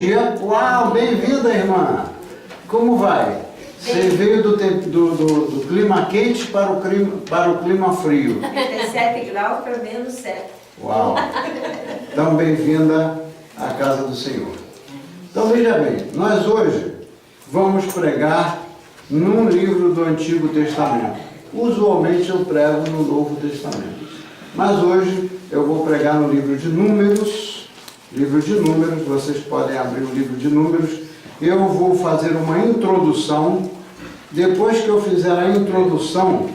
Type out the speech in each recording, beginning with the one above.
Uau, bem-vinda, irmã! Como vai? Você veio do clima quente para o clima frio. 37 graus para menos 7. Uau! Então, bem-vinda à casa do Senhor. Então, veja bem, nós hoje vamos pregar num livro do Antigo Testamento. Usualmente eu prego no Novo Testamento. Mas hoje eu vou pregar no livro de Números. Livro de Números, vocês podem abrir o livro de Números. Eu vou fazer uma introdução. Depois que eu fizer a introdução,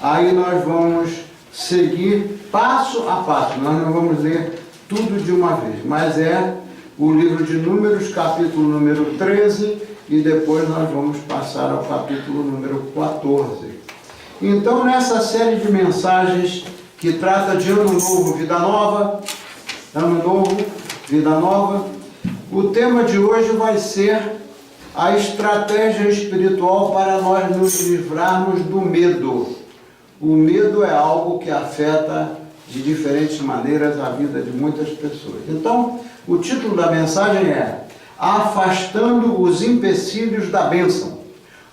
aí nós vamos seguir passo a passo. Nós não vamos ler tudo de uma vez, mas é o livro de Números, capítulo número 13, e depois nós vamos passar ao capítulo número 14. Então, nessa série de mensagens que trata de Ano Novo, Vida Nova, Ano Novo, Vida Nova, o tema de hoje vai ser a estratégia espiritual para nós nos livrarmos do medo. O medo é algo que afeta de diferentes maneiras a vida de muitas pessoas. Então, o título da mensagem é Afastando os empecilhos da bênção.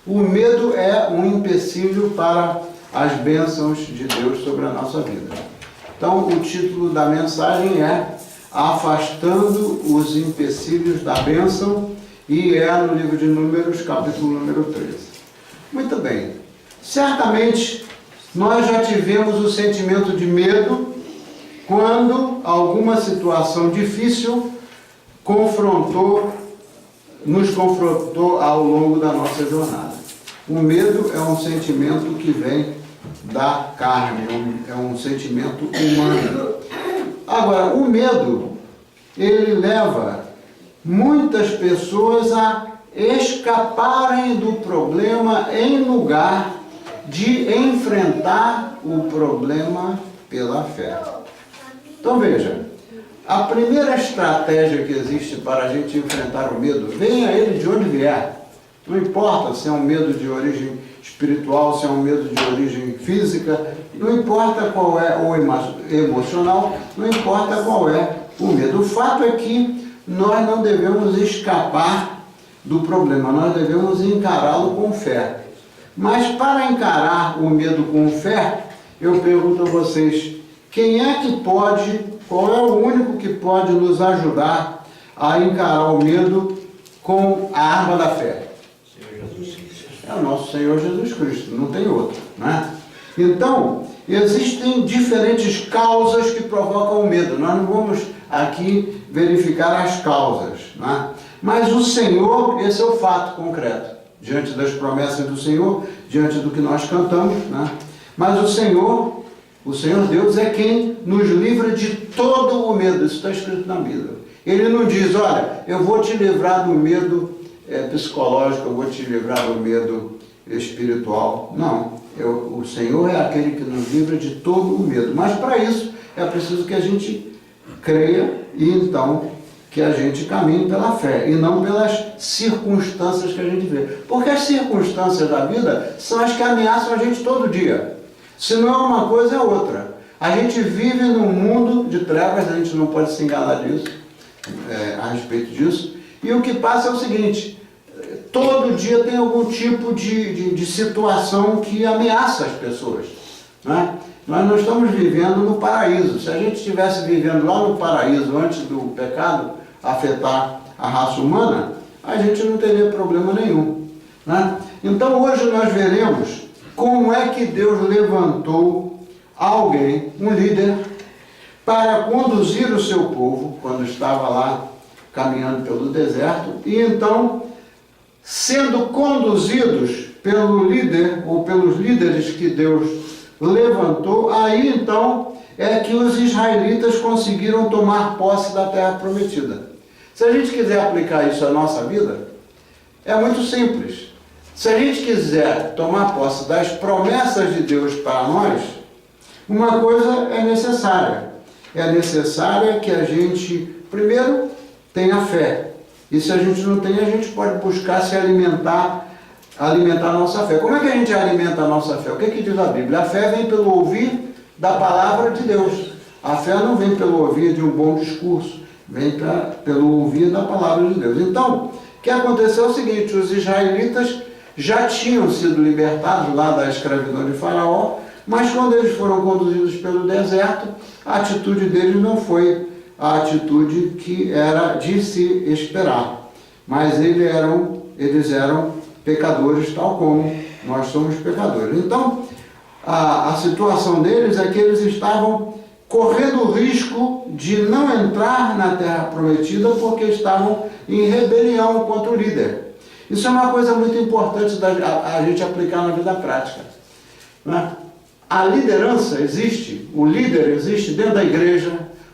O medo é um empecilho para as bênçãos de Deus sobre a nossa vida. Então, o título da mensagem é Afastando os empecilhos da bênção, e é no livro de Números, capítulo número 13. Muito bem. Certamente, nós já tivemos o sentimento de medo quando alguma situação difícil nos confrontou ao longo da nossa jornada. O medo é um sentimento que vem da carne, é um sentimento humano. Agora, o medo, ele leva muitas pessoas a escaparem do problema em lugar de enfrentar o problema pela fé. Então veja, a primeira estratégia que existe para a gente enfrentar o medo, venha ele de onde vier. Não importa se é um medo de origem espiritual, se é um medo de origem física, não importa qual é, ou emocional, não importa qual é o medo. O fato é que nós não devemos escapar do problema, nós devemos encará-lo com fé. Mas para encarar o medo com fé, eu pergunto a vocês, quem é que pode, qual é o único que pode nos ajudar a encarar o medo com a arma da fé? É o nosso Senhor Jesus Cristo, não tem outro, né? Então, existem diferentes causas que provocam o medo. Nós não vamos aqui verificar as causas, né? Mas o Senhor, esse é o fato concreto, diante das promessas do Senhor, diante do que nós cantamos, né? Mas o Senhor Deus é quem nos livra de todo o medo. Isso está escrito na Bíblia. Ele não diz, olha, eu vou te livrar do medo psicológico, eu vou te livrar do medo espiritual. Não, o Senhor é aquele que nos livra de todo o medo. Mas para isso é preciso que a gente creia e então que a gente caminhe pela fé e não pelas circunstâncias que a gente vê. Porque as circunstâncias da vida são as que ameaçam a gente todo dia. Se não é uma coisa, é outra. A gente vive num mundo de trevas, a gente não pode se enganar disso, a respeito disso. E o que passa é o seguinte, todo dia tem algum tipo de situação que ameaça as pessoas, né? Nós não estamos vivendo no paraíso. Se a gente estivesse vivendo lá no paraíso antes do pecado afetar a raça humana, a gente não teria problema nenhum, né? Então hoje nós veremos como é que Deus levantou alguém, um líder, para conduzir o seu povo, quando estava lá caminhando pelo deserto, e então, sendo conduzidos pelo líder, ou pelos líderes que Deus levantou, aí então é que os israelitas conseguiram tomar posse da terra prometida. Se a gente quiser aplicar isso à nossa vida, é muito simples. Se a gente quiser tomar posse das promessas de Deus para nós, uma coisa é necessária. É necessária que a gente, primeiro, tenha fé. E se a gente não tem, a gente pode buscar se alimentar a nossa fé. Como é que a gente alimenta a nossa fé? O que que diz a Bíblia? A fé vem pelo ouvir da palavra de Deus. A fé não vem pelo ouvir de um bom discurso, vem pelo ouvir da palavra de Deus. Então, o que aconteceu é o seguinte: os israelitas já tinham sido libertados lá da escravidão de Faraó, mas quando eles foram conduzidos pelo deserto, a atitude deles não foi a atitude que era de se esperar. Mas eles eram pecadores, tal como nós somos pecadores. Então, a situação deles é que eles estavam correndo o risco de não entrar na terra prometida porque estavam em rebelião contra o líder. Isso é uma coisa muito importante a gente aplicar na vida prática, né? A liderança existe, o líder existe dentro da igreja,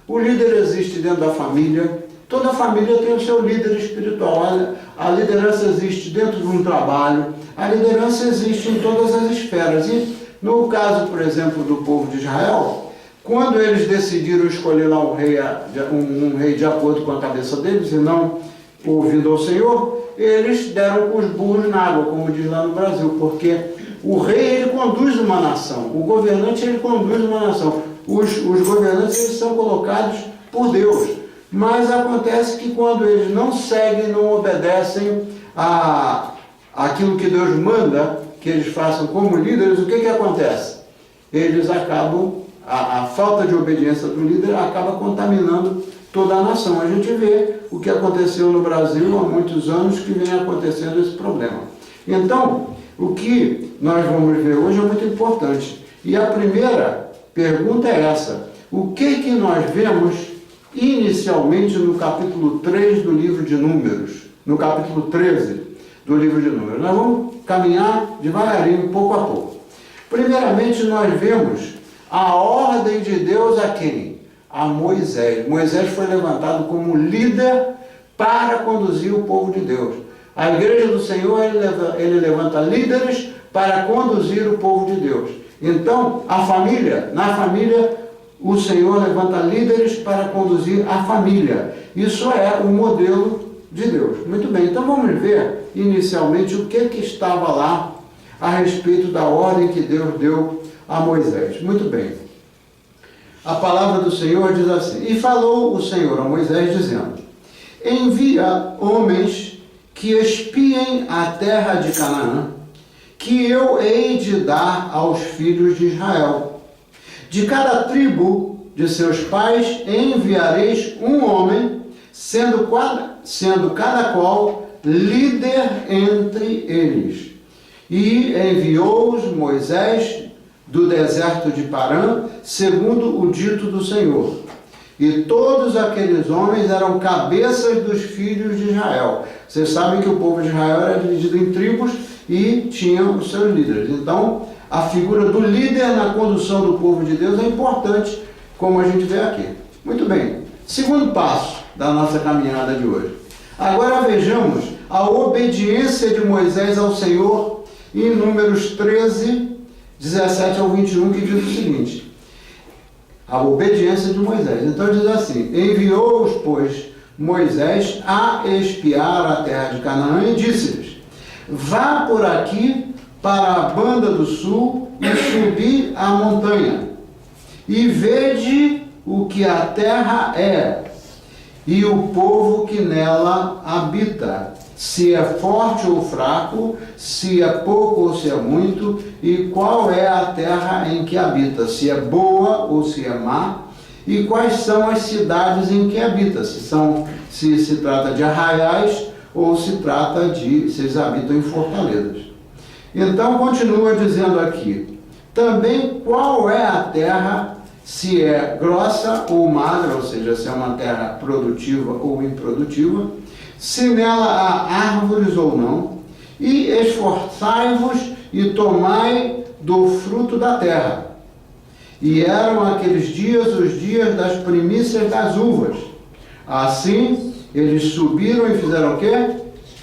o líder existe dentro da família, toda família tem o seu líder espiritual, a liderança existe dentro de um trabalho, a liderança existe em todas as esferas. E no caso, por exemplo, do povo de Israel, quando eles decidiram escolher lá um rei de acordo com a cabeça deles e não ouvindo ao Senhor, eles deram com os burros na água, como diz lá no Brasil, porque o rei, ele conduz uma nação, o governante, ele conduz uma nação. Os governantes, eles são colocados por Deus, mas acontece que quando eles não seguem, não obedecem aquilo que Deus manda que eles façam como líderes, o que acontece? Eles acabam, a falta de obediência do líder acaba contaminando toda a nação. A gente vê o que aconteceu no Brasil há muitos anos, que vem acontecendo esse problema. Então, o que nós vamos ver hoje é muito importante. E a primeira pergunta é essa: o que nós vemos inicialmente no capítulo 3 do livro de Números, no capítulo 13 do livro de Números? Nós vamos caminhar devagarinho, pouco a pouco. Primeiramente, nós vemos a ordem de Deus a quem? A Moisés. Moisés foi levantado como líder para conduzir o povo de Deus. A igreja do Senhor, ele levanta líderes para conduzir o povo de Deus. Então, na família, o Senhor levanta líderes para conduzir a família. Isso é o modelo de Deus. Muito bem, então vamos ver inicialmente o que estava lá a respeito da ordem que Deus deu a Moisés. Muito bem. A palavra do Senhor diz assim: e falou o Senhor a Moisés, dizendo: envia homens que espiem a terra de Canaã, que eu hei de dar aos filhos de Israel. De cada tribo de seus pais enviareis um homem, sendo cada qual líder entre eles. E enviou-os Moisés do deserto de Parã, segundo o dito do Senhor. E todos aqueles homens eram cabeças dos filhos de Israel. Vocês sabem que o povo de Israel era dividido em tribos e tinham os seus líderes. Então, a figura do líder na condução do povo de Deus é importante, como a gente vê aqui. Muito bem. Segundo passo da nossa caminhada de hoje. Agora vejamos a obediência de Moisés ao Senhor em Números 13, 17 ao 21, que diz o seguinte: a obediência de Moisés. Então diz assim: enviou-os, pois, Moisés a espiar a terra de Canaã e disse-lhes: vá por aqui para a banda do sul e subi a montanha, e vede o que a terra é, e o povo que nela habita, se é forte ou fraco, se é pouco ou se é muito, e qual é a terra em que habita, se é boa ou se é má, e quais são as cidades em que habita, se se trata de arraiais ou se eles habitam em fortalezas. Então continua dizendo aqui: também qual é a terra, se é grossa ou magra, ou seja, se é uma terra produtiva ou improdutiva, se nela há árvores ou não, e esforçai-vos e tomai do fruto da terra. E eram aqueles dias os dias das primícias das uvas. Assim, eles subiram e fizeram o quê?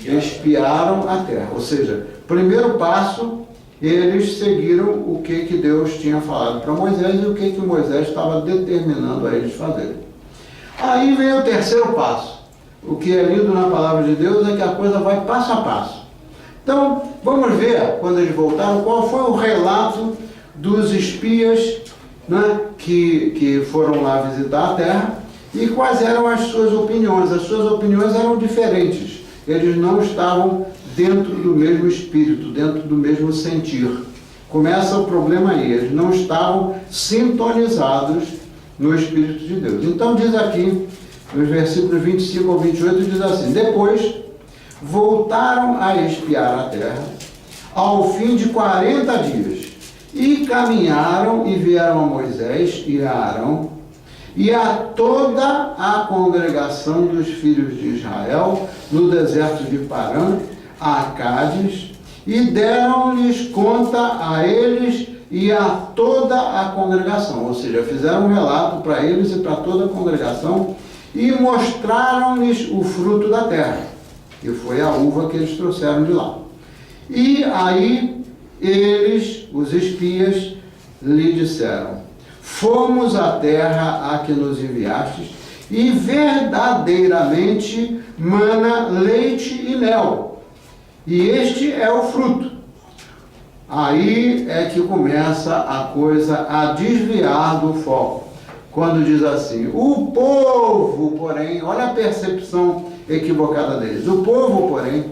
Espiaram a terra. Ou seja, primeiro passo, eles seguiram o que Deus tinha falado para Moisés e o que Moisés estava determinando a eles fazerem. Aí vem o terceiro passo. O que é lindo na palavra de Deus é que a coisa vai passo a passo. Então, vamos ver, quando eles voltaram, qual foi o relato dos espias, né, que foram lá visitar a terra, E quais eram as suas opiniões? As suas opiniões eram diferentes. Eles não estavam dentro do mesmo espírito, dentro do mesmo sentir. Começa o problema aí, eles não estavam sintonizados no Espírito de Deus. Então diz aqui, nos versículos 25 ao 28, diz assim: depois voltaram a espiar a terra, ao fim de 40 dias, e caminharam e vieram a Moisés e a Arão, e a toda a congregação dos filhos de Israel, no deserto de Parã, a Cádiz, e deram-lhes conta a eles e a toda a congregação. Ou seja, fizeram um relato para eles e para toda a congregação, e mostraram-lhes o fruto da terra, que foi a uva que eles trouxeram de lá. E aí eles, os espias, lhe disseram: fomos à terra a que nos enviastes, e verdadeiramente mana leite e mel, e este é o fruto. Aí é que começa a coisa a desviar do foco, quando diz assim: o povo, porém, olha a percepção equivocada deles, o povo, porém,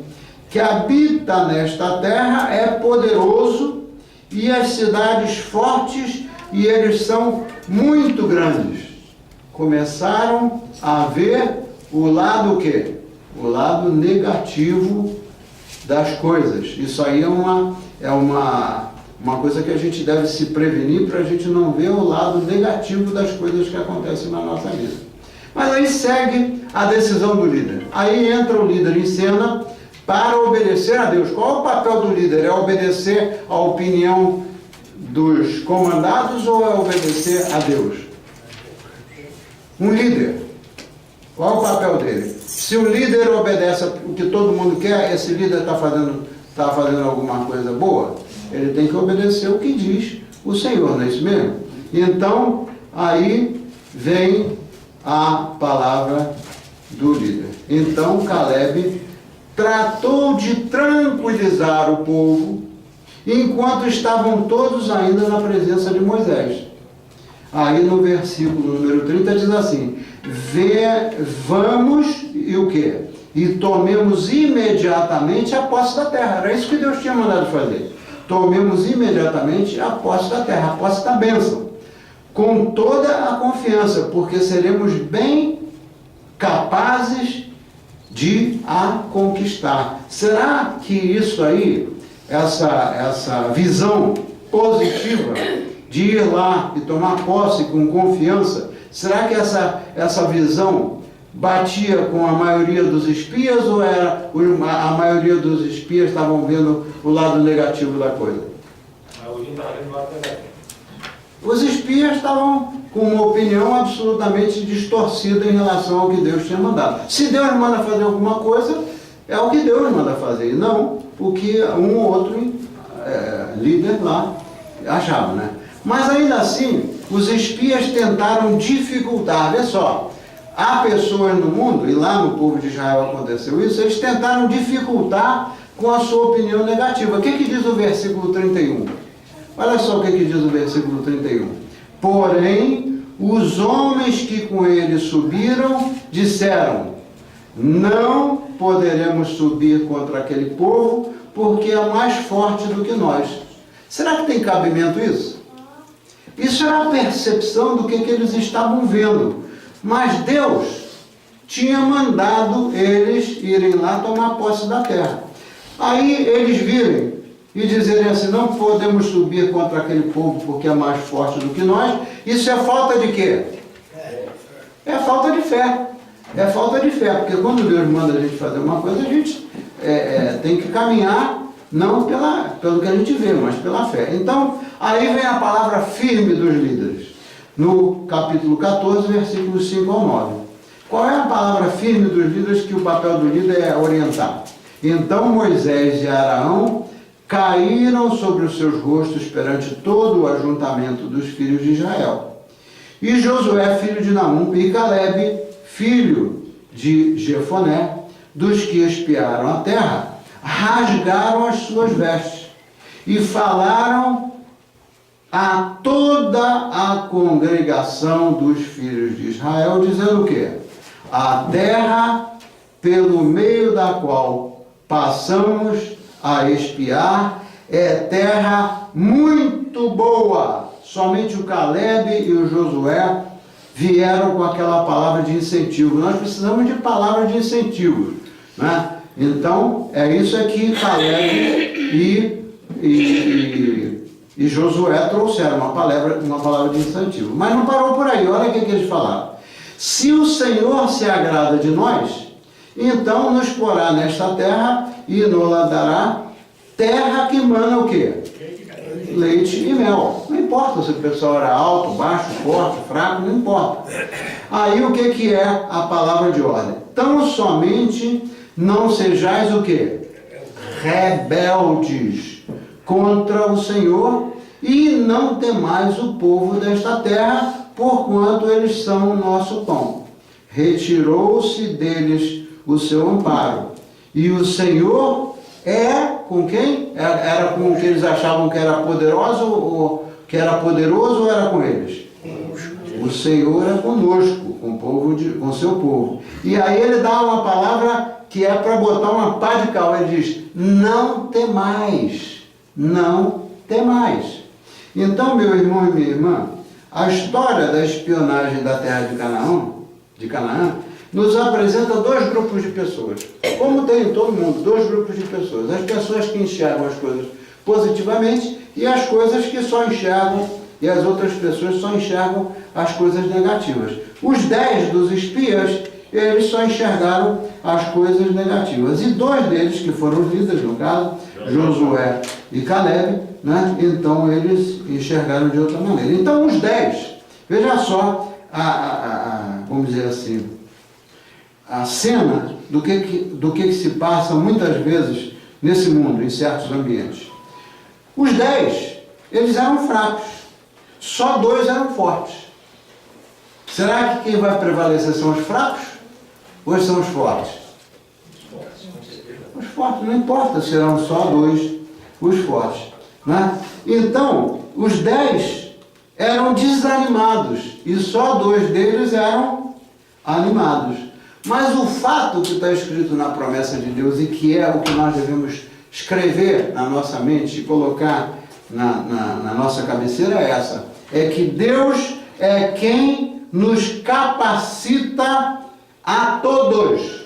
que habita nesta terra é poderoso, e as cidades fortes, e eles são muito grandes. Começaram a ver o lado o quê? O lado negativo das coisas. Isso aí é uma coisa que a gente deve se prevenir para a gente não ver o lado negativo das coisas que acontecem na nossa vida. Mas aí segue a decisão do líder. Aí entra o líder em cena para obedecer a Deus. Qual é o papel do líder? É obedecer à opinião dos comandados ou é obedecer a Deus? Um líder, qual é o papel dele? Se o líder obedece o que todo mundo quer, esse líder está fazendo alguma coisa boa? Ele tem que obedecer o que diz o Senhor, não é isso mesmo? Então, aí vem a palavra do líder. Então, Caleb tratou de tranquilizar o povo, enquanto estavam todos ainda na presença de Moisés. Aí no versículo número 30 diz assim: vamos e o quê? E tomemos imediatamente a posse da terra. Era isso que Deus tinha mandado fazer. Tomemos imediatamente a posse da terra, a posse da bênção, com toda a confiança, porque seremos bem capazes de a conquistar. Será que isso aí, essa visão positiva de ir lá e tomar posse com confiança, será que essa visão batia com a maioria dos espias, ou era a maioria dos espias estavam vendo o lado negativo da coisa? A maioria estava vendo o lado negativo. Os espias estavam com uma opinião absolutamente distorcida em relação ao que Deus tinha mandado. Se Deus manda fazer alguma coisa, é o que Deus manda fazer, e não o que um ou outro líder lá achava, né? Mas ainda assim, os espias tentaram dificultar. Vê só, há pessoas no mundo, e lá no povo de Israel aconteceu isso, eles tentaram dificultar com a sua opinião negativa. O que diz o versículo 31? Olha só o que diz o versículo 31. Porém, os homens que com ele subiram disseram: não poderemos subir contra aquele povo, porque é mais forte do que nós. Será que tem cabimento isso? Isso era a percepção do que eles estavam vendo. Mas Deus tinha mandado eles irem lá tomar posse da terra. Aí eles virem e dizerem assim: não podemos subir contra aquele povo porque é mais forte do que nós. Isso é falta de quê? É falta de fé. É falta de fé, porque quando Deus manda a gente fazer uma coisa, a gente tem que caminhar não pelo que a gente vê, mas pela fé. Então, aí vem a palavra firme dos líderes, no capítulo 14, versículos 5 ao 9. Qual é a palavra firme dos líderes, que o papel do líder é orientar? Então Moisés e Arão caíram sobre os seus rostos perante todo o ajuntamento dos filhos de Israel. E Josué, filho de Naum, e Caleb, filho de Jefoné, dos que espiaram a terra, rasgaram as suas vestes e falaram a toda a congregação dos filhos de Israel, dizendo o quê? A terra pelo meio da qual passamos a espiar é terra muito boa. Somente o Caleb e o Josué vieram com aquela palavra de incentivo. Nós precisamos de palavra de incentivo, né? Então, é isso que Caleb e Josué trouxeram, uma palavra de incentivo. Mas não parou por aí, olha o que eles falaram. Se o Senhor se agrada de nós, então nos porá nesta terra e nos dará terra que mana o quê? Leite e mel. Não importa se o pessoal era alto, baixo, forte, fraco, não importa. Aí o que é a palavra de ordem? Tão somente não sejais o quê? Rebeldes contra o Senhor e não temais o povo desta terra, porquanto eles são o nosso pão. Retirou-se deles o seu amparo. E o Senhor é com quem? Era com o que eles achavam que era poderoso ou era com eles? O Senhor é conosco, com o seu povo. E aí ele dá uma palavra que é para botar uma pá de cal. Ele diz, não temais, não temais. Então, meu irmão e minha irmã, a história da espionagem da terra de Canaã, nos apresenta dois grupos de pessoas. Como tem em todo mundo, dois grupos de pessoas. As pessoas que enxergam as coisas positivamente e as coisas que só enxergam, e as outras pessoas só enxergam as coisas negativas. Os 10 dos espias, eles só enxergaram as coisas negativas. E dois deles, que foram os líderes, no caso, Josué e Caleb, né? Então eles enxergaram de outra maneira. Então os 10, veja só, vamos dizer assim, a cena do que se passa muitas vezes nesse mundo, em certos ambientes. Os 10, eles eram fracos, só 2 eram fortes. Será que quem vai prevalecer são os fracos ou são os fortes? Os fortes, não importa se eram só 2 os fortes, né? Então, os 10 eram desanimados e só 2 deles eram animados. Mas o fato que está escrito na promessa de Deus e que é o que nós devemos escrever na nossa mente e colocar na nossa cabeceira é essa. É que Deus é quem nos capacita a todos.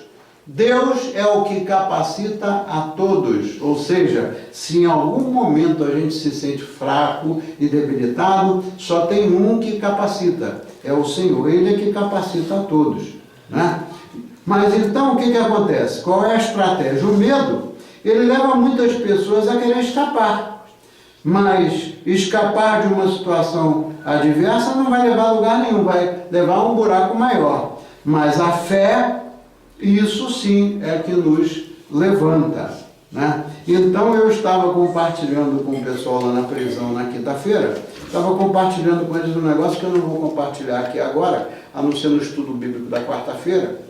Deus é o que capacita a todos. Ou seja, se em algum momento a gente se sente fraco e debilitado, só tem um que capacita. É o Senhor. Ele é que capacita a todos, né? Mas então o que acontece? Qual é a estratégia? O medo, ele leva muitas pessoas a querer escapar. Mas escapar de uma situação adversa não vai levar a lugar nenhum, vai levar a um buraco maior. Mas a fé, isso sim é que nos levanta, né? Então eu estava compartilhando com o pessoal lá na prisão na quinta-feira, estava compartilhando com eles um negócio que eu não vou compartilhar aqui agora, a não ser no estudo bíblico da quarta-feira,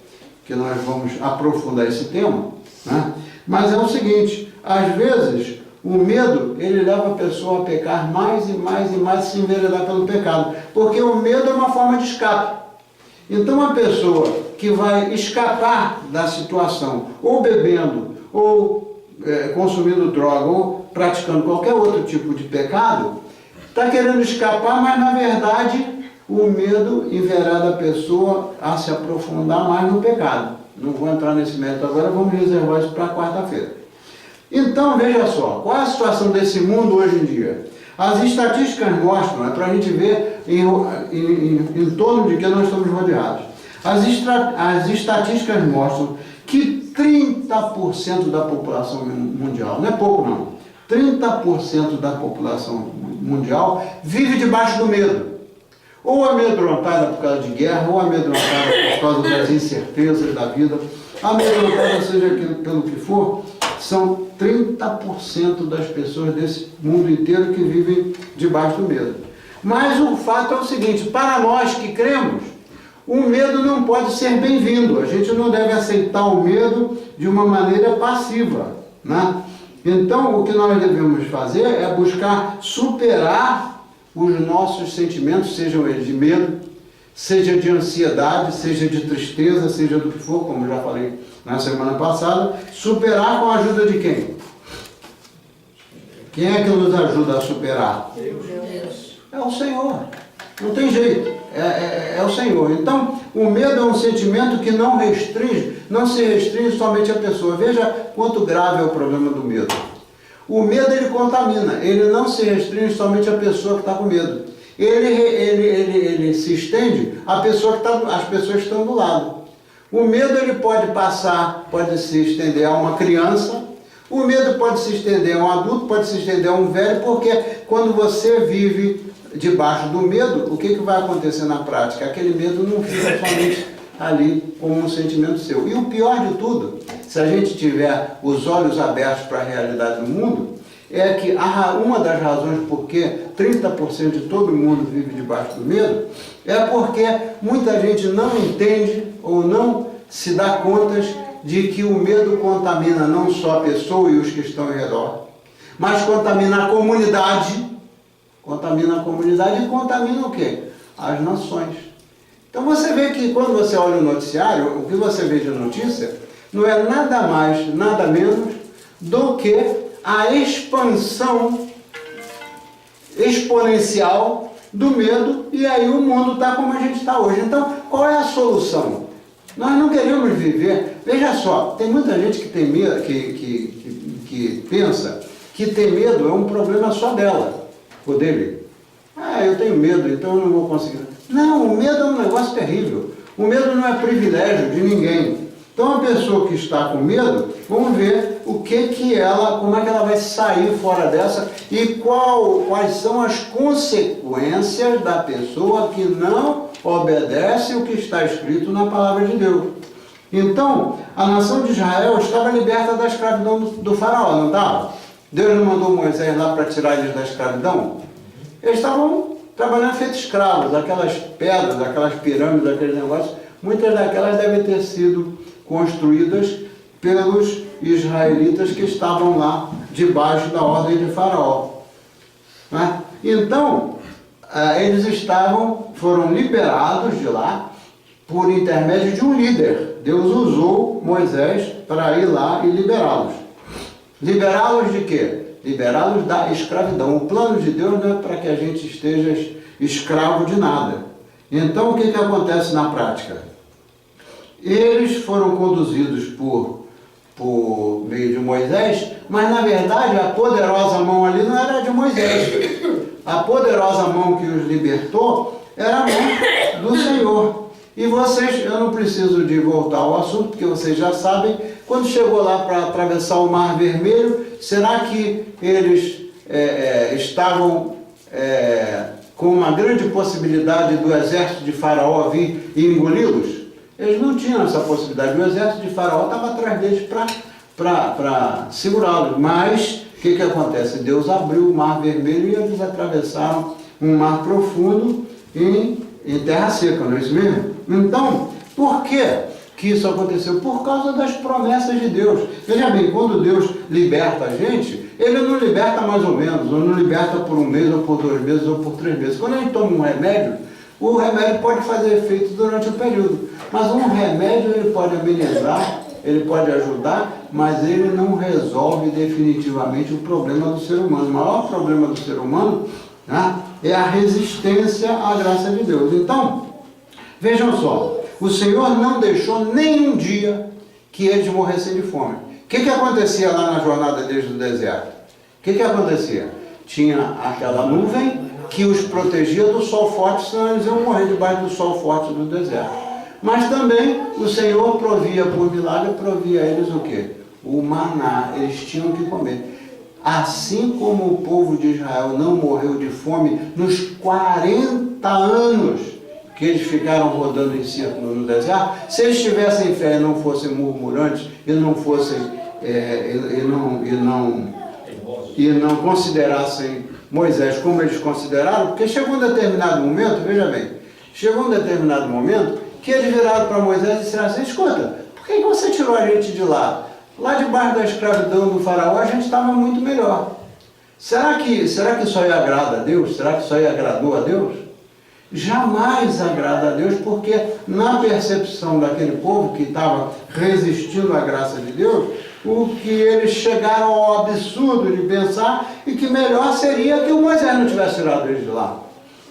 que nós vamos aprofundar esse tema, né? Mas é o seguinte, às vezes o medo, ele leva a pessoa a pecar mais e mais e mais, se enveredar pelo pecado, porque o medo é uma forma de escape. Então a pessoa que vai escapar da situação, ou bebendo, ou consumindo droga, ou praticando qualquer outro tipo de pecado, está querendo escapar, mas na verdade o medo envereda a pessoa a se aprofundar mais no pecado. Não vou entrar nesse mérito agora, vamos reservar isso para quarta-feira. Então, veja só, qual é a situação desse mundo hoje em dia? As estatísticas mostram, para a gente ver em torno de que nós estamos rodeados. As estatísticas mostram que 30% da população mundial, não é pouco não, 30% da população mundial vive debaixo do medo. Ou amedrontada por causa de guerra, ou amedrontada por causa das incertezas da vida, amedrontada seja pelo que for, são 30% das pessoas desse mundo inteiro que vivem debaixo do medo. Mas o fato é o seguinte, para nós que cremos, o medo não pode ser bem-vindo, a gente não deve aceitar o medo de uma maneira passiva, né? Então, o que nós devemos fazer é buscar superar os nossos sentimentos, sejam eles de medo, seja de ansiedade, seja de tristeza, seja do que for, como já falei na semana passada, superar com a ajuda de quem? Quem é que nos ajuda a superar? Deus. É o Senhor. Não tem jeito. É o Senhor. Então, o medo é um sentimento que não se restringe somente à pessoa. Veja quanto grave é o problema do medo. O medo, ele contamina. Ele não se restringe somente à pessoa que está com medo. Ele se estende às pessoas que estão do lado. O medo, ele pode se estender a uma criança. O medo pode se estender a um adulto, pode se estender a um velho, porque quando você vive debaixo do medo, o que vai acontecer na prática? Aquele medo não fica somente ali como um sentimento seu. E o pior de tudo, se a gente tiver os olhos abertos para a realidade do mundo, é que uma das razões por que 30% de todo mundo vive debaixo do medo, é porque muita gente não entende ou não se dá conta de que o medo contamina não só a pessoa e os que estão ao redor, mas contamina a comunidade e contamina o quê? As nações. Então você vê que quando você olha o noticiário, o que você vê de notícia não é nada mais, nada menos do que a expansão exponencial do medo, e aí o mundo está como a gente está hoje. Então, qual é a solução? Nós não queremos viver. Veja só, tem muita gente que tem medo, que pensa que ter medo é um problema só dela, ou dele. Eu tenho medo, então eu não vou conseguir. Não, o medo é um negócio terrível. O medo não é privilégio de ninguém. Então a pessoa que está com medo, vamos ver como é que ela vai sair fora dessa e quais são as consequências da pessoa que não obedece o que está escrito na palavra de Deus. Então, a nação de Israel estava liberta da escravidão do faraó, não estava? Deus não mandou Moisés lá para tirar eles da escravidão? Eles estavam trabalhando feito escravos, aquelas pedras, aquelas pirâmides, aqueles negócios, muitas daquelas devem ter sido construídas pelos israelitas que estavam lá debaixo da ordem de faraó. Né? Então, eles foram liberados de lá por intermédio de um líder. Deus usou Moisés para ir lá e liberá-los. Liberá-los de quê? Liberá-los da escravidão. O plano de Deus não é para que a gente esteja escravo de nada. Então, o que acontece na prática? Eles foram conduzidos por meio de Moisés, mas na verdade a poderosa mão ali não era de Moisés. A poderosa mão que os libertou era a mão do Senhor. E eu não preciso de voltar ao assunto, porque vocês já sabem, quando chegou lá para atravessar o Mar Vermelho, será que eles estavam com uma grande possibilidade do exército de Faraó vir e engoli-los? Eles não tinham essa possibilidade. O exército de Faraó estava atrás deles para segurá-los. Mas, o que acontece? Deus abriu o Mar Vermelho e eles atravessaram um mar profundo em terra seca, não é isso mesmo? Então, por que isso aconteceu? Por causa das promessas de Deus. Veja bem, quando Deus liberta a gente, Ele não liberta mais ou menos, ou não liberta por um mês, ou por 2 meses, ou por 3 meses. Quando a gente toma um remédio, o remédio pode fazer efeito durante o período. Mas um remédio ele pode amenizar, ele pode ajudar, mas ele não resolve definitivamente o problema do ser humano. O maior problema do ser humano, né, é a resistência à graça de Deus. Então, vejam só, o Senhor não deixou nenhum dia que eles morressem de fome. O que acontecia lá na jornada deles do deserto? O que acontecia? Tinha aquela nuvem que os protegia do sol forte, senão eles iam morrer debaixo do sol forte do deserto. Mas também o Senhor provia por milagre, provia a eles o quê? O maná, eles tinham que comer. Assim como o povo de Israel não morreu de fome nos 40 anos que eles ficaram rodando em círculo no deserto, se eles tivessem fé e não fossem murmurantes, e não fossem, e não considerassem Moisés como eles consideraram, porque chegou um determinado momento, veja bem, chegou um determinado momento que eles viraram para Moisés e disseram assim: escuta, por que você tirou a gente de lá? Lá debaixo da escravidão do faraó a gente estava muito melhor. Será que isso aí agrada a Deus? Será que isso aí agradou a Deus? Jamais agrada a Deus, porque na percepção daquele povo que estava resistindo à graça de Deus, o que eles chegaram ao absurdo de pensar e que melhor seria que o Moisés não tivesse tirado eles de lá.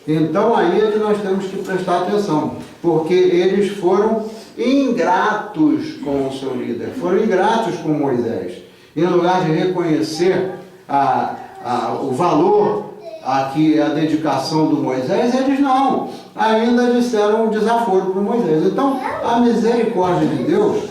Então aí é que nós temos que prestar atenção, porque eles foram ingratos com o seu líder, foram ingratos com Moisés. Em lugar de reconhecer o valor, a dedicação do Moisés, eles não, ainda disseram um desaforo para Moisés. Então, a misericórdia de Deus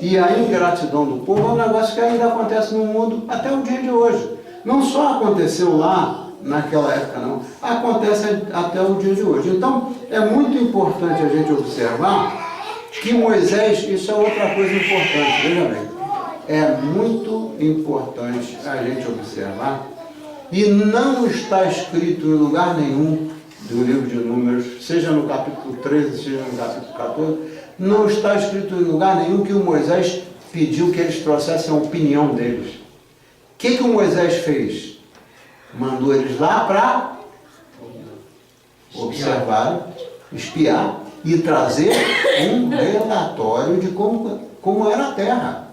e a ingratidão do povo é um negócio que ainda acontece no mundo até o dia de hoje. Não só aconteceu lá, naquela época não, acontece até o dia de hoje. Então, é muito importante a gente observar que Moisés, isso é outra coisa importante, veja bem, é muito importante a gente observar, e não está escrito em lugar nenhum do livro de Números, seja no capítulo 13, seja no capítulo 14, não está escrito em lugar nenhum que o Moisés pediu que eles trouxessem a opinião deles. O que o Moisés fez? Mandou eles lá para observar, espiar e trazer um relatório de como era a terra.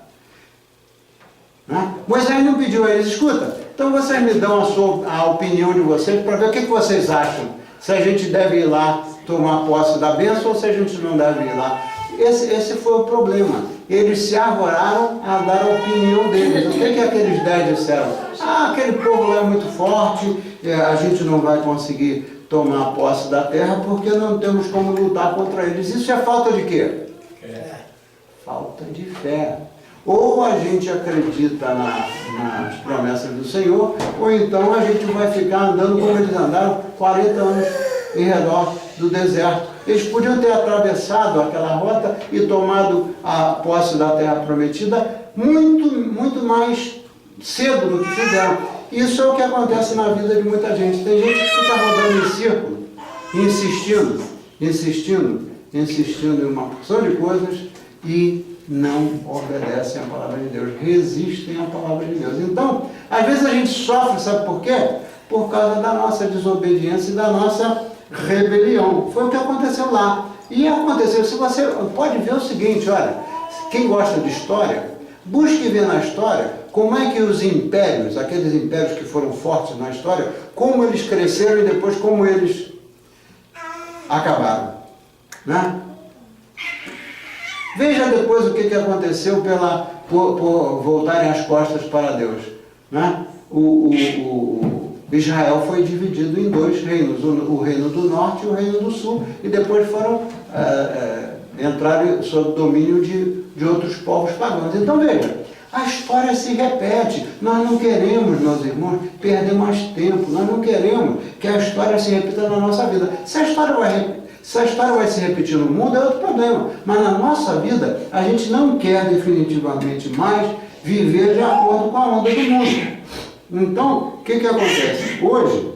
Né? Moisés não pediu a eles, escuta, então vocês me dão a opinião de vocês para ver o que vocês acham, se a gente deve ir lá tomar posse da bênção ou se a gente não deve ir lá. Esse foi o problema. Eles se arvoraram a dar a opinião deles. O que aqueles 10 disseram? Aquele povo lá é muito forte, a gente não vai conseguir tomar posse da terra porque não temos como lutar contra eles. Isso é falta de quê? Falta de fé. Ou a gente acredita nas promessas do Senhor, ou então a gente vai ficar andando como eles andaram 40 anos em redor do deserto. Eles podiam ter atravessado aquela rota e tomado a posse da terra prometida muito mais cedo do que fizeram. Isso é o que acontece na vida de muita gente. Tem gente que fica rodando em círculo, insistindo em uma porção de coisas e não obedecem à palavra de Deus, resistem à palavra de Deus. Então, às vezes a gente sofre, sabe por quê? Por causa da nossa desobediência e da nossa rebelião. Foi o que aconteceu lá. E aconteceu, se você pode ver o seguinte, olha, quem gosta de história, busque ver na história como é que os impérios, aqueles impérios que foram fortes na história, como eles cresceram e depois como eles acabaram. Né? Veja depois o que aconteceu por voltarem as costas para Deus. Né? Israel foi dividido em 2 reinos, o reino do norte e o reino do sul, e depois entraram sob o domínio de outros povos pagãos. Então veja, a história se repete. Nós não queremos, meus irmãos, perder mais tempo, nós não queremos que a história se repita na nossa vida. Se a história vai se repetir no mundo, é outro problema. Mas na nossa vida, a gente não quer definitivamente mais viver de acordo com a onda do mundo. Então, o que acontece? Hoje,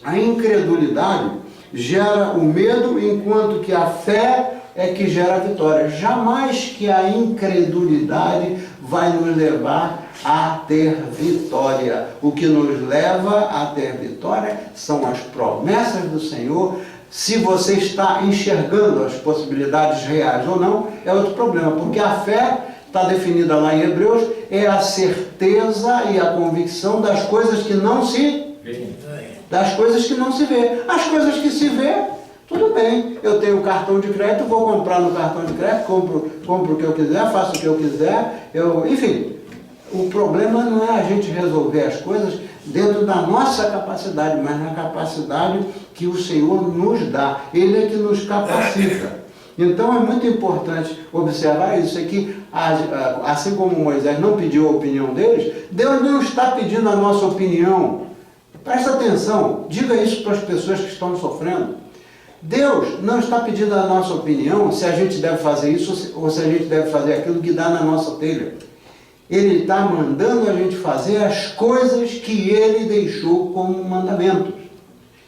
a incredulidade gera o medo, enquanto que a fé é que gera a vitória. Jamais que a incredulidade vai nos levar a ter vitória. O que nos leva a ter vitória são as promessas do Senhor. Se você está enxergando as possibilidades reais ou não, é outro problema, porque a fé está definida lá em Hebreus, é a certeza e a convicção das coisas que não se vê. Das coisas que não se vê. As coisas que se vê, tudo bem. Eu tenho cartão de crédito, vou comprar no cartão de crédito, compro o que eu quiser, faço o que eu quiser, enfim. O problema não é a gente resolver as coisas dentro da nossa capacidade, mas na capacidade que o Senhor nos dá. Ele é que nos capacita. Então é muito importante observar isso aqui, assim como Moisés não pediu a opinião deles, Deus não está pedindo a nossa opinião. Presta atenção, diga isso para as pessoas que estão sofrendo. Deus não está pedindo a nossa opinião se a gente deve fazer isso ou se a gente deve fazer aquilo que dá na nossa telha. Ele está mandando a gente fazer as coisas que Ele deixou como mandamentos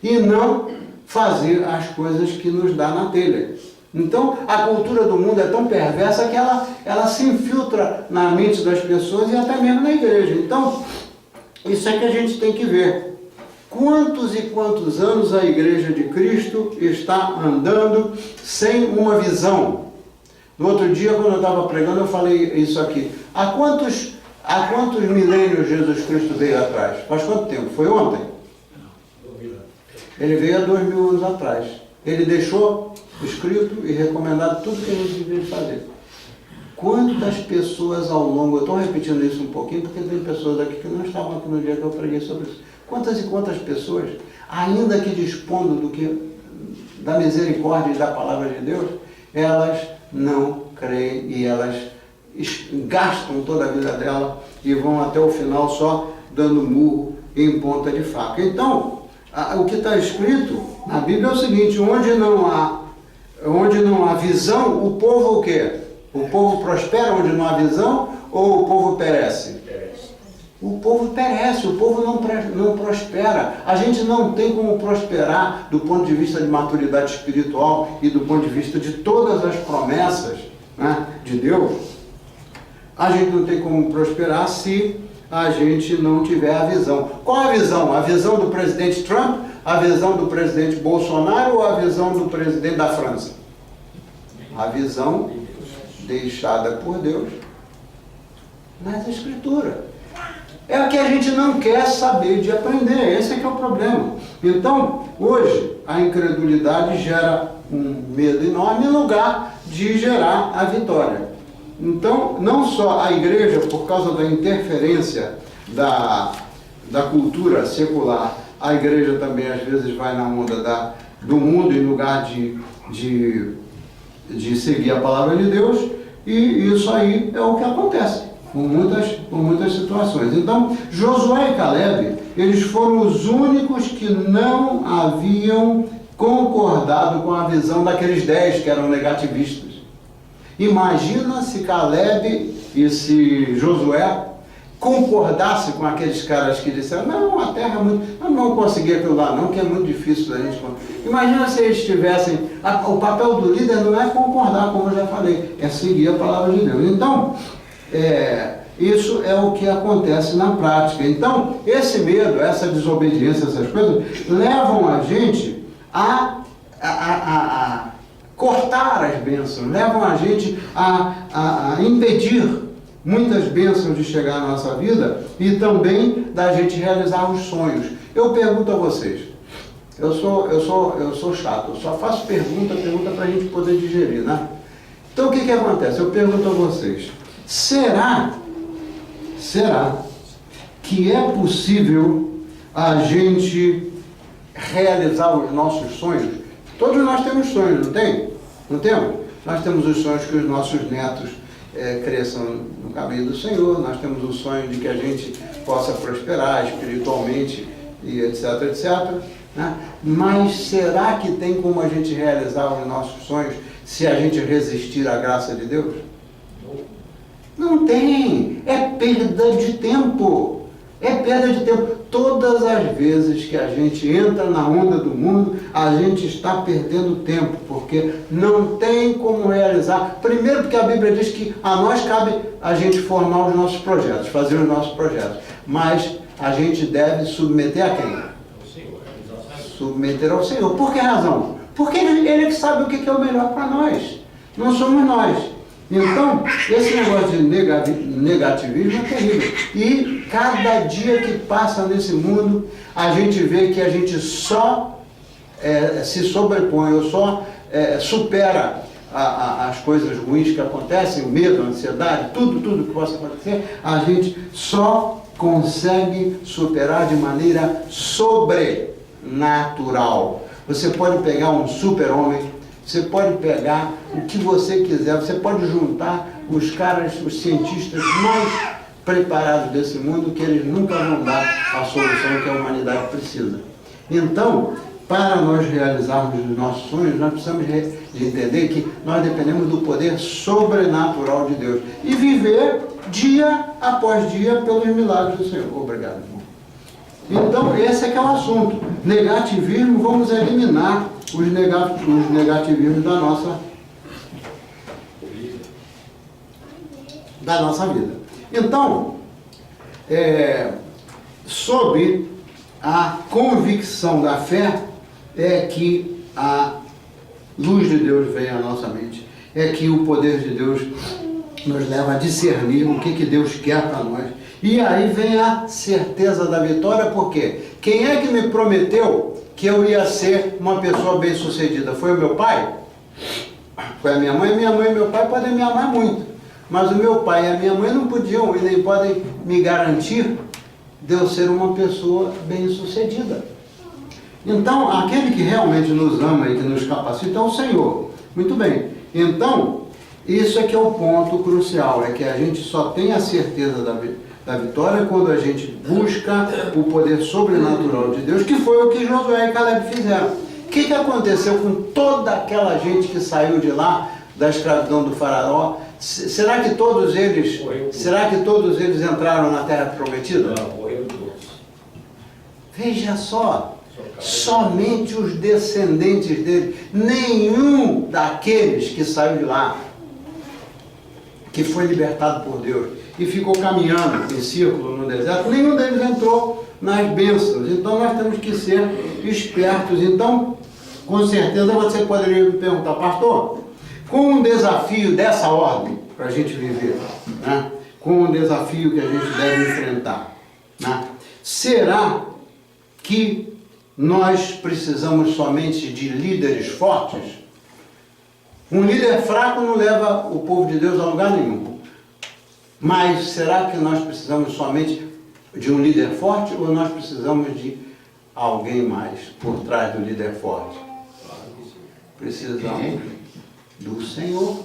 e não fazer as coisas que nos dá na telha. Então, a cultura do mundo é tão perversa que ela se infiltra na mente das pessoas e até mesmo na igreja. Então, Isso é que a gente tem que ver. Quantos e quantos anos a Igreja de Cristo está andando sem uma visão? No outro dia, quando eu estava pregando, eu falei isso aqui. Há quantos milênios Jesus Cristo veio atrás? Faz quanto tempo? Foi ontem? Ele veio há 2000 anos atrás. Ele deixou escrito e recomendado tudo que a gente devia fazer. Quantas pessoas ao longo... Eu estou repetindo isso um pouquinho, porque tem pessoas aqui que não estavam aqui no dia que eu preguei sobre isso. Quantas e quantas pessoas, ainda que dispondo da misericórdia e da palavra de Deus, elas não creem e elas gastam toda a vida dela e vão até o final só dando murro em ponta de faca. Então, o que está escrito na Bíblia é o seguinte: onde não há visão, o povo o quê? O povo prospera onde não há visão, ou o povo perece? O povo perece, o povo não prospera. A gente não tem como prosperar do ponto de vista de maturidade espiritual e do ponto de vista de todas as promessas, né, de Deus. A gente não tem como prosperar se a gente não tiver a visão. Qual a visão? A visão do presidente Trump, a visão do presidente Bolsonaro ou a visão do presidente da França? A visão deixada por Deus nas Escrituras. É o que a gente não quer saber de aprender, esse é que é o problema. Então, hoje, a incredulidade gera um medo enorme em lugar de gerar a vitória. Então, não só a igreja, por causa da interferência da cultura secular, a igreja também às vezes vai na onda do mundo em lugar de seguir a palavra de Deus, e isso aí é o que acontece com muitas situações. Então, Josué e Caleb, eles foram os únicos que não haviam concordado com a visão daqueles 10 que eram negativistas. Imagina se Caleb e se Josué concordasse com aqueles caras que disseram: não, a terra é muito... Eu não consegui aquilo lá não, que é muito difícil da gente... Imagina se eles tivessem... O papel do líder não é concordar, como eu já falei, é seguir a palavra de Deus. Então, isso é o que acontece na prática. Então, esse medo, essa desobediência, essas coisas, levam a gente a cortar as bênçãos, levam a gente a impedir muitas bênçãos de chegar na nossa vida e também da gente realizar os sonhos. Eu pergunto a vocês, eu sou chato, eu só faço pergunta para a gente poder digerir, né? Então o que acontece? Eu pergunto a vocês, será que é possível a gente realizar os nossos sonhos? Todos nós temos sonhos, não tem? Não temos? Nós temos os sonhos que os nossos netos cresçam no caminho do Senhor, nós temos o sonho de que a gente possa prosperar espiritualmente e etc, né? Mas será que tem como a gente realizar os nossos sonhos se a gente resistir à graça de Deus? Não tem, é perda de tempo. É perda de tempo. Todas as vezes que a gente entra na onda do mundo, a gente está perdendo tempo, porque não tem como realizar. Primeiro porque a Bíblia diz que a nós cabe a gente formar os nossos projetos, fazer os nossos projetos. Mas a gente deve submeter a quem? Submeter ao Senhor. Por que razão? Porque Ele é que sabe o que é o melhor para nós. Não somos nós. Então, esse negócio de negativismo é terrível. E cada dia que passa nesse mundo, a gente vê que a gente só se sobrepõe, ou só supera as coisas ruins que acontecem, o medo, a ansiedade, tudo que possa acontecer, a gente só consegue superar de maneira sobrenatural. Você pode pegar um super-homem, você pode pegar o que você quiser, você pode juntar os cientistas mais preparados desse mundo, que eles nunca vão dar a solução que a humanidade precisa. Então, para nós realizarmos os nossos sonhos, nós precisamos de entender que nós dependemos do poder sobrenatural de Deus e viver dia após dia pelos milagres do Senhor. Obrigado, irmão. Então, esse é que é o assunto. Negativismo, vamos eliminar os negativismos da nossa vida. Então, sob a convicção da fé, é que a luz de Deus vem à nossa mente, é que o poder de Deus nos leva a discernir o que Deus quer para nós. E aí vem a certeza da vitória, porque quem é que me prometeu que eu ia ser uma pessoa bem-sucedida? Foi o meu pai? Foi a minha mãe? Minha mãe e meu pai podem me amar muito, mas o meu pai e a minha mãe não podiam e nem podem me garantir de eu ser uma pessoa bem-sucedida. Então, aquele que realmente nos ama e que nos capacita é o Senhor. Muito bem. Então, isso é que é o ponto crucial, é que a gente só tem a certeza da vitória quando a gente busca o poder sobrenatural de Deus, que foi o que Josué e Caleb fizeram. O que aconteceu com toda aquela gente que saiu de lá, da escravidão do faraó? Será que todos eles entraram na terra prometida? Não, morreram todos. Veja só, somente os descendentes dele, nenhum daqueles que saiu de lá, que foi libertado por Deus e ficou caminhando em círculo no deserto, nenhum deles entrou nas bênçãos. Então nós temos que ser espertos. Então, com certeza você poderia me perguntar, pastor, com um desafio dessa ordem para a gente viver, né? Com um desafio que a gente deve enfrentar, né? Será que nós precisamos somente de líderes fortes? Um líder fraco não leva o povo de Deus a lugar nenhum. Mas será que nós precisamos somente de um líder forte ou nós precisamos de alguém mais por trás do líder forte? Precisamos do Senhor.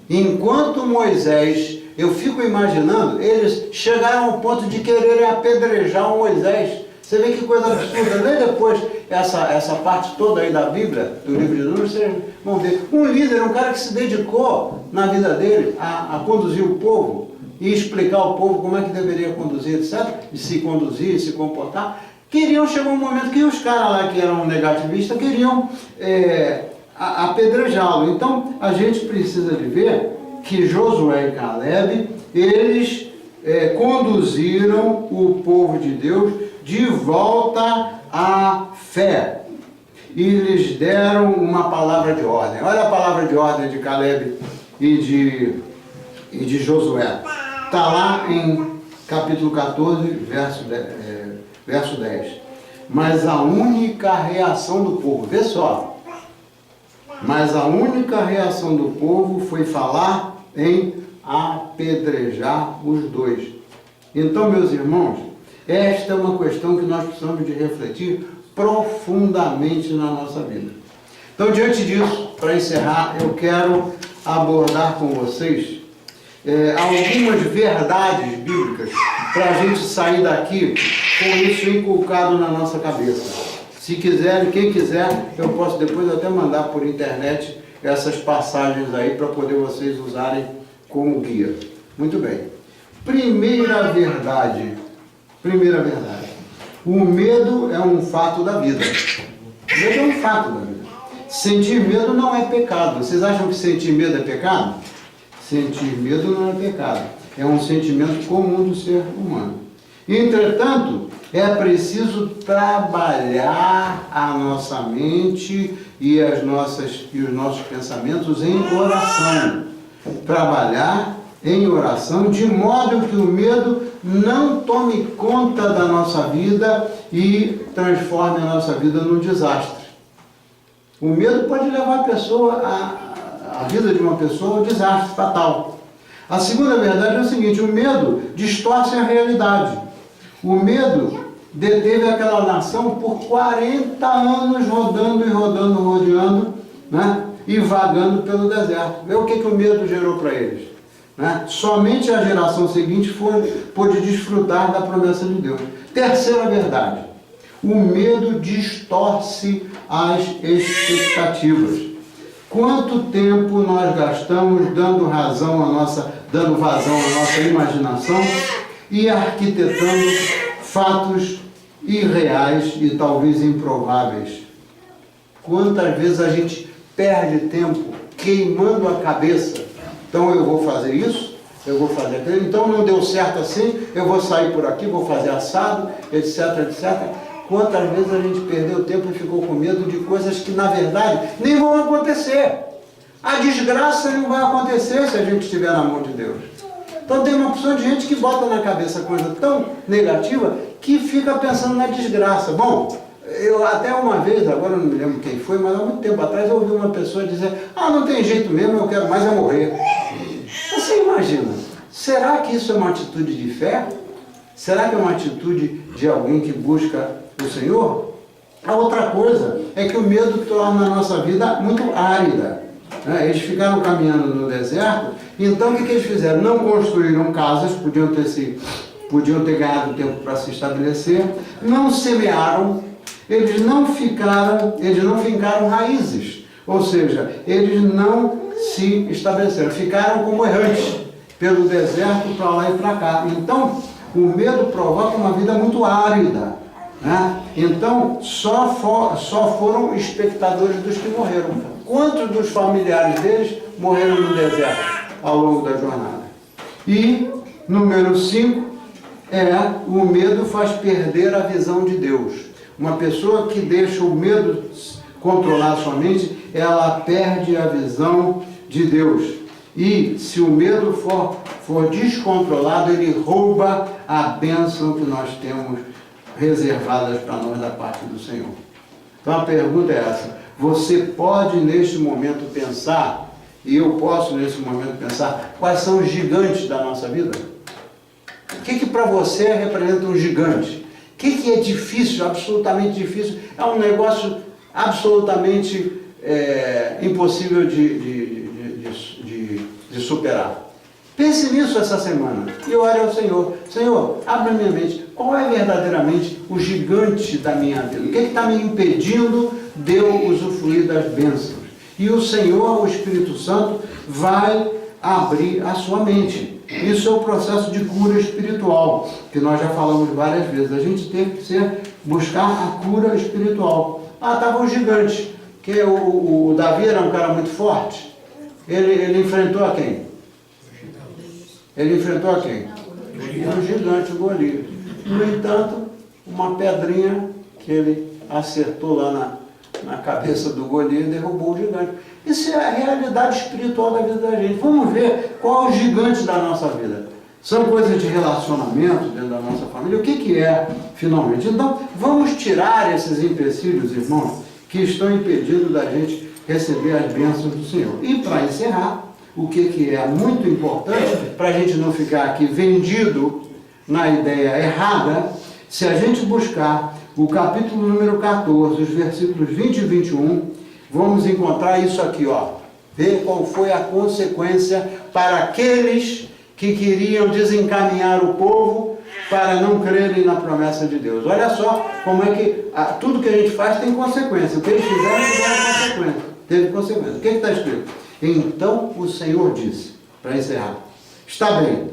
Enquanto Moisés, eu fico imaginando, eles chegaram ao ponto de quererem apedrejar o Moisés. Você vê que coisa absurda. Lê depois essa parte toda aí da Bíblia, do livro de Números, vocês vão ver. Um líder, um cara que se dedicou na vida dele a conduzir o povo e explicar ao povo como é que deveria conduzir, etc. E se conduzir, e se comportar. Chegou um momento que os caras lá que eram negativistas queriam apedrejá-lo. Então, a gente precisa de ver que Josué e Caleb, eles conduziram o povo de Deus de volta à fé. E lhes deram uma palavra de ordem. Olha a palavra de ordem de Caleb e de Josué. Está lá em capítulo 14, verso 10. Mas a única reação do povo, vê só. Mas a única reação do povo foi falar em apedrejar os dois. Então, meus irmãos, esta é uma questão que nós precisamos de refletir profundamente na nossa vida. Então, diante disso, para encerrar, eu quero abordar com vocês algumas verdades bíblicas para a gente sair daqui com isso inculcado na nossa cabeça. Se quiserem, quem quiser, eu posso depois até mandar por internet essas passagens aí para poder vocês usarem como guia. Muito bem. Primeira verdade. O medo é um fato da vida. O medo é um fato da vida. Sentir medo não é pecado. Vocês acham que sentir medo é pecado? Sentir medo não é pecado. É um sentimento comum do ser humano. Entretanto, é preciso trabalhar a nossa mente e os nossos pensamentos em oração. Trabalhar em oração, de modo que o medo não tome conta da nossa vida e transforme a nossa vida num desastre. O medo pode levar a vida de uma pessoa a um desastre fatal. A segunda verdade é o seguinte: o medo distorce a realidade. O medo deteve aquela nação por 40 anos rodeando, né? E vagando pelo deserto. Vê o que o medo gerou para eles. Né? Somente a geração seguinte pôde desfrutar da promessa de Deus. Terceira verdade: o medo distorce as expectativas. Quanto tempo nós gastamos dando vazão à nossa imaginação e arquitetando fatos irreais e talvez improváveis? Quantas vezes a gente perde tempo queimando a cabeça? Então eu vou fazer isso, eu vou fazer aquilo. Então não deu certo assim, eu vou sair por aqui, vou fazer assado, etc, etc. Quantas vezes a gente perdeu tempo e ficou com medo de coisas que, na verdade, nem vão acontecer. A desgraça não vai acontecer se a gente estiver na mão de Deus. Então tem uma opção de gente que bota na cabeça coisa tão negativa que fica pensando na desgraça. Bom, eu até uma vez, agora eu não me lembro quem foi, mas há muito tempo atrás eu ouvi uma pessoa dizer: ah, não tem jeito mesmo, eu quero mais é morrer. Você imagina, será que isso é uma atitude de fé? Será que é uma atitude de alguém que busca o Senhor? A outra coisa é que o medo torna a nossa vida muito árida. Eles ficaram caminhando no deserto, então o que eles fizeram? Não construíram casas, podiam ter ganhado tempo para se estabelecer, não semearam, eles não fincaram raízes, ou seja, eles não se estabeleceram, ficaram como errantes pelo deserto para lá e para cá. Então, o medo provoca uma vida muito árida. Então, só foram espectadores dos que morreram. Quantos dos familiares deles morreram no deserto ao longo da jornada? E, número 5, o medo faz perder a visão de Deus. Uma pessoa que deixa o medo controlar a sua mente, ela perde a visão de Deus. E, se o medo for descontrolado, ele rouba a bênção que nós temos reservadas para nós da parte do Senhor. Então a pergunta é essa: você pode neste momento pensar, e eu posso nesse momento pensar, quais são os gigantes da nossa vida? O que para você representa um gigante? O que é difícil, absolutamente difícil? É um negócio absolutamente impossível de superar. Pense nisso essa semana e ore ao Senhor. Senhor, abre a minha mente. Qual é verdadeiramente o gigante da minha vida? O que está me impedindo de eu usufruir das bênçãos? E o Senhor, o Espírito Santo, vai abrir a sua mente. Isso é o processo de cura espiritual, que nós já falamos várias vezes. A gente tem que buscar a cura espiritual. Estava um gigante, que o Davi era um cara muito forte. Ele enfrentou a quem? Ele enfrentou a quem? O gigante, o Golias. No entanto, uma pedrinha que ele acertou lá na cabeça do Golias derrubou o gigante. Isso é a realidade espiritual da vida da gente. Vamos ver qual é o gigante da nossa vida. São coisas de relacionamento dentro da nossa família. O que é, finalmente? Então, vamos tirar esses empecilhos, irmãos, que estão impedindo da gente receber as bênçãos do Senhor. E para encerrar, o que é muito importante, para a gente não ficar aqui vendido na ideia errada, se a gente buscar o capítulo número 14, os versículos 20 e 21, vamos encontrar isso aqui, ó. Ver qual foi a consequência para aqueles que queriam desencaminhar o povo para não crerem na promessa de Deus. Olha só como é que tudo que a gente faz tem consequência. O que eles fizeram tiveram consequência. Teve consequência. O que está escrito? Então o Senhor disse, para encerrar: está bem,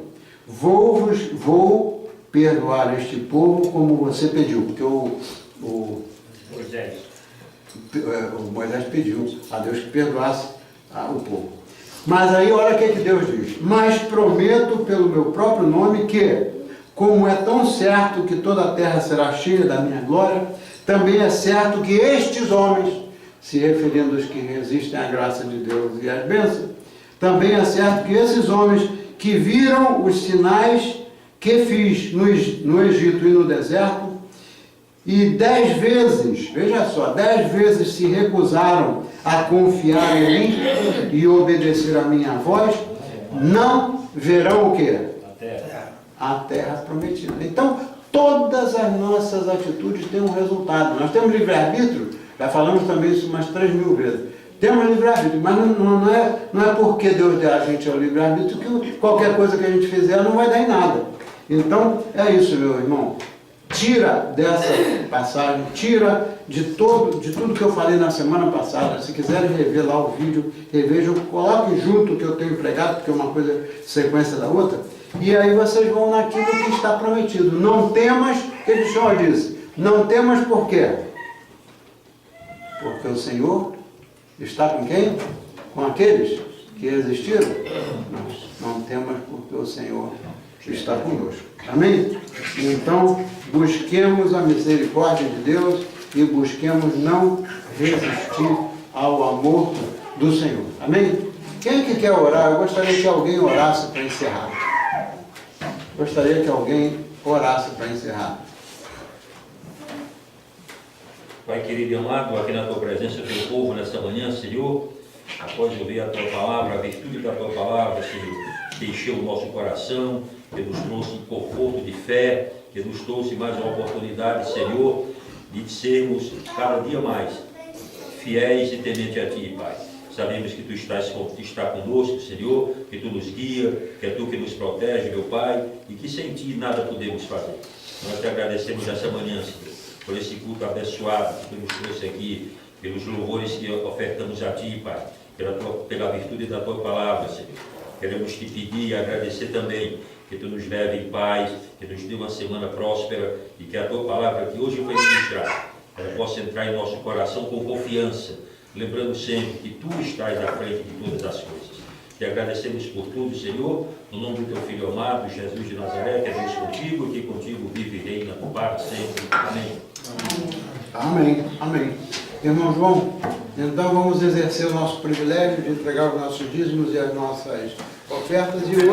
vou perdoar este povo como você pediu, porque o Moisés pediu a Deus que perdoasse o povo. Mas aí olha o que Deus diz: mas prometo pelo meu próprio nome que, como é tão certo que toda a terra será cheia da minha glória, também é certo que estes homens, se referindo aos que resistem à graça de Deus e às bênçãos, também é certo que esses homens que viram os sinais que fiz no Egito e no deserto, e 10 vezes, veja só, 10 vezes se recusaram a confiar em mim e obedecer a minha voz, não verão o quê? A terra prometida. Então, todas as nossas atitudes têm um resultado. Nós temos livre-arbítrio, já falamos também isso umas 3.000 vezes. Temos livre-arbítrio, mas não é porque Deus deu a gente o livre-arbítrio que qualquer coisa que a gente fizer não vai dar em nada. Então, é isso, meu irmão. Tira dessa passagem, tira de tudo que eu falei na semana passada. Se quiserem rever lá o vídeo, revejam, coloquem junto o que eu tenho pregado, porque é uma coisa sequência da outra. E aí vocês vão naquilo que está prometido. Não temas, o que o Senhor disse? Não temas por quê? Porque o Senhor está com quem? Com aqueles que resistiram? Nós. não temas porque o Senhor está conosco. Amém? Então, busquemos a misericórdia de Deus e busquemos não resistir ao amor do Senhor. Amém? Quem que quer orar? Eu gostaria que alguém orasse para encerrar. Gostaria que alguém orasse para encerrar. Pai querido e amado, aqui na Tua presença, o Teu povo nessa manhã, Senhor, após ouvir a Tua palavra, a virtude da Tua palavra, Senhor, que encheu o nosso coração, que nos trouxe conforto de fé, que nos trouxe mais uma oportunidade, Senhor, de sermos cada dia mais fiéis e tementes a Ti, Pai. Sabemos que Tu está conosco, Senhor, que Tu nos guia, que é Tu que nos protege, meu Pai, e que sem Ti nada podemos fazer. Nós te agradecemos nessa manhã, Senhor, por esse culto abençoado que Tu nos trouxe aqui, pelos louvores que ofertamos a Ti, Pai, pela virtude da Tua palavra, Senhor. Queremos Te pedir e agradecer também que Tu nos leve em paz, que nos dê uma semana próspera e que a Tua palavra que hoje foi ministrada, ela possa entrar em nosso coração com confiança, lembrando sempre que Tu estás à frente de todas as coisas. Te agradecemos por tudo, Senhor, no nome do Teu Filho amado, Jesus de Nazaré, que é Deus contigo, que contigo vive e reina para sempre. Amém. Amém. Amém. Irmão João, então vamos exercer o nosso privilégio de entregar os nossos dízimos e as nossas ofertas e hoje